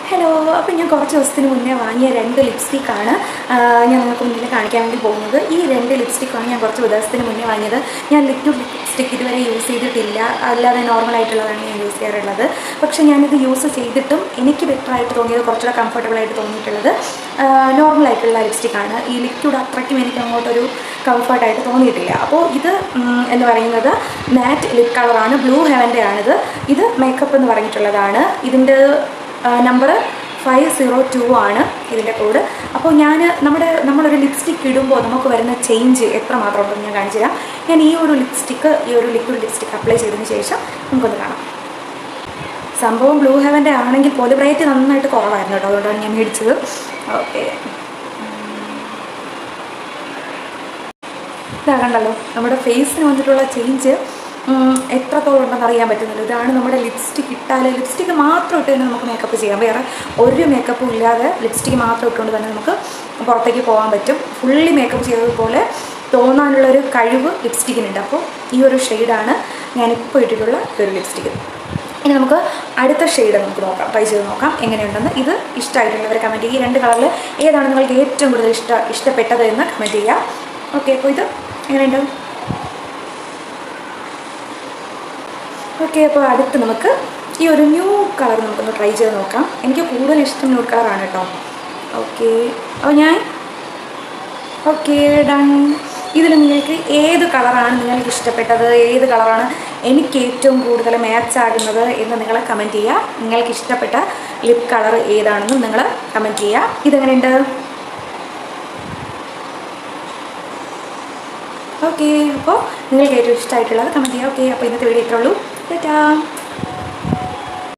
Hello, അപ്പോൾ ഞാൻ കുറച്ച് ദിവസത്തിന് മുന്നേ വാങ്ങിയ 2 ലിപ്സ്റ്റിക്കാണ് ഞാൻ നിങ്ങൾക്ക് മുന്നിൽ കാണിക്കാൻ വേണ്ടി പോകുന്നത്. ഈ 2 ലിപ്സ്റ്റിക്കാണ് ഞാൻ കുറച്ച് ദിവസത്തിന് മുന്നേ വാങ്ങിയത്. ഞാൻ ലിക്വിഡ് ലിപ്സ്റ്റിക്ക് ഇതുവരെ യൂസ് ചെയ്തിട്ടില്ല, അല്ലാതെ നോർമലായിട്ടുള്ളതാണ് ഞാൻ യൂസ് ചെയ്യാറുള്ളത്. പക്ഷേ ഞാനിത് യൂസ് ചെയ്തിട്ടും എനിക്ക് ബെറ്ററായിട്ട് തോന്നിയത്, കുറച്ചുകൂടെ കംഫർട്ടബിളായിട്ട് തോന്നിയിട്ടുള്ളത് നോർമലായിട്ടുള്ള ലിപ്സ്റ്റിക്കാണ്. ഈ ലിക്വിഡ് അത്രയ്ക്കും എനിക്ക് അങ്ങോട്ടൊരു കംഫർട്ടായിട്ട് തോന്നിയിട്ടില്ല. അപ്പോൾ ഇത് എന്ന് പറയുന്നത് മാറ്റ് ലിപ് കളറാണ്, ബ്ലൂ ഹെവൻ്റെ ആണിത്. ഇത് മേക്കപ്പ് എന്ന് പറഞ്ഞിട്ടുള്ളതാണ്. ഇതിൻ്റെ നമ്പർ 502 ആണ് ഇതിൻ്റെ കോഡ്. അപ്പോൾ നമ്മളൊരു ലിപ്സ്റ്റിക്ക് ഇടുമ്പോൾ നമുക്ക് വരുന്ന ചേഞ്ച് എത്രമാത്രം ഉണ്ടെന്ന് ഞാൻ കാണിച്ചു തരാം. ഞാൻ ഈ ഒരു ലിക്വിഡ് ലിപ്സ്റ്റിക്ക് അപ്ലൈ ചെയ്തതിന് ശേഷം നമുക്കൊന്ന് കാണാം. സംഭവം ബ്ലൂ ഹെവൻ്റെ ആണെങ്കിൽ പോലും റേറ്റ് നന്നായിട്ട് കുറവായിരുന്നു കേട്ടോ, അതുകൊണ്ടാണ് ഞാൻ മേടിച്ചത്. ഓക്കെ, ഇതാ കണ്ടല്ലോ നമ്മുടെ ഫേസിന് വന്നിട്ടുള്ള ചേഞ്ച് എത്രത്തോളം ഉണ്ടെന്ന് അറിയാൻ പറ്റുന്നുണ്ട്. ഇതാണ് നമ്മുടെ ലിപ്സ്റ്റിക്ക് മാത്രം ഇട്ട് തന്നെ നമുക്ക് മേക്കപ്പ് ചെയ്യാം. വേറെ ഒരു മേക്കപ്പും ഇല്ലാതെ ലിപ്സ്റ്റിക്ക് മാത്രം ഇട്ടുകൊണ്ട് തന്നെ നമുക്ക് പുറത്തേക്ക് പോകാൻ പറ്റും. ഫുള്ളി മേക്കപ്പ് ചെയ്തതുപോലെ തോന്നാനുള്ളൊരു കഴിവ് ലിപ്സ്റ്റിക്കിനുണ്ട്. അപ്പോൾ ഈ ഒരു ഷെയ്ഡാണ് ഞാനിപ്പോൾ ഇട്ടിട്ടുള്ള ഒരു ലിപ്സ്റ്റിക്ക്. ഇനി നമുക്ക് അടുത്ത ഷെയ്ഡ് നമുക്ക് നോക്കാം, ട്രൈ ചെയ്ത് നോക്കാം എങ്ങനെയുണ്ടെന്ന്. ഇത് ഇഷ്ടമായിട്ടുള്ളവർ കമൻറ്റ് ചെയ്യുക. 2 കളറിൽ ഏതാണ് നിങ്ങൾക്ക് ഏറ്റവും കൂടുതൽ ഇഷ്ടപ്പെട്ടത് എന്ന് കമൻറ്റ് ചെയ്യുക. ഓക്കെ, അപ്പോൾ ഇത് എങ്ങനെയുണ്ട്? ഓക്കെ, അപ്പോൾ അടുത്ത് നമുക്ക് ഈ ഒരു ന്യൂ കളർ നമുക്കൊന്ന് ട്രൈ ചെയ്ത് നോക്കാം. എനിക്ക് കൂടുതൽ ഇഷ്ടം ന്യൂ കളറാണ് കേട്ടോ. ഓക്കെ, അപ്പോൾ ഡൺ. ഇതിൽ നിങ്ങൾക്ക് ഏത് കളറാണ് നിങ്ങൾക്ക് ഇഷ്ടപ്പെട്ടത്, ഏത് കളറാണ് എനിക്ക് ഏറ്റവും കൂടുതൽ മാച്ച് ആകുന്നത് എന്ന് നിങ്ങൾ കമൻറ്റ് ചെയ്യുക. നിങ്ങൾക്ക് ഇഷ്ടപ്പെട്ട ലിപ് കളർ ഏതാണെന്നും നിങ്ങൾ കമൻറ്റ് ചെയ്യുക. ഇതെങ്ങനെയുണ്ട്? ഓക്കെ, അപ്പോൾ നിങ്ങൾക്ക് ഏറ്റവും ഇഷ്ടമായിട്ടുള്ളത് കമൻറ്റ് ചെയ്യുക. ഓക്കെ, അപ്പോൾ ഇന്നത്തെ വീഡിയോ ഇത്രേ ഉള്ളൂ. ടാറ്റാ.